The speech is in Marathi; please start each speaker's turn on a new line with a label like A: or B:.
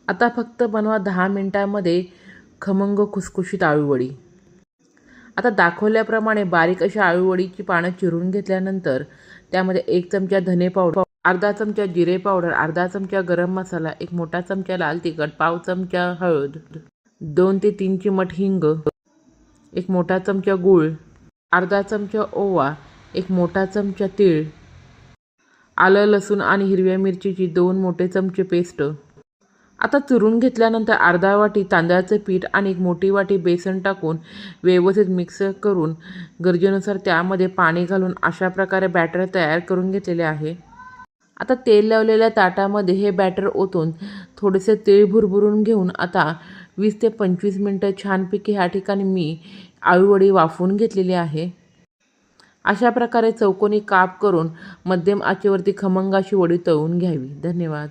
A: आता फक्त बनवा 10 मिनिटांमध्ये खमंग खुसखुशीत आळूवडी। आता दाखवल्याप्रमाणे बारीक अशा आळूवडीची पानं चिरून घेतल्यानंतर त्यामध्ये 1 चमचा धने पावडर, अर्धा चमचा जिरे पावडर, अर्धा चमचा गरम मसाला, 1 मोठा चमचा लाल तिखट, पाव चमचा हळद, 2 ते 3 चिमट हिंग, 1 मोठा चमचा गूळ, अर्धा चमचा ओवा, 1 मोठा चमचा तीळ, आलं लसूण आणि हिरव्या मिरचीची 2 मोठे चमचे पेस्ट। आता चुरून घेतल्यानंतर अर्धा वाटी तांदळाचं पीठ आणि 1 मोठी वाटी बेसन टाकून व्यवस्थित मिक्स करून गरजेनुसार त्यामध्ये पाणी घालून अशा प्रकारे बॅटर तयार करून घेतलेले आहे। आता तेल लावलेल्या ताटामध्ये हे बॅटर ओतून थोडेसे तेल भुरभुरून घेऊन आता 20 ते 25 मिनटं छानपैकी ह्या ठिकाणी मी आळूवडी वाफवून घेतलेली आहे। अशा प्रकारे चौकोनी काप करून मध्यम आचेवरती खमंग अशी वडी तळून घ्यावी। धन्यवाद।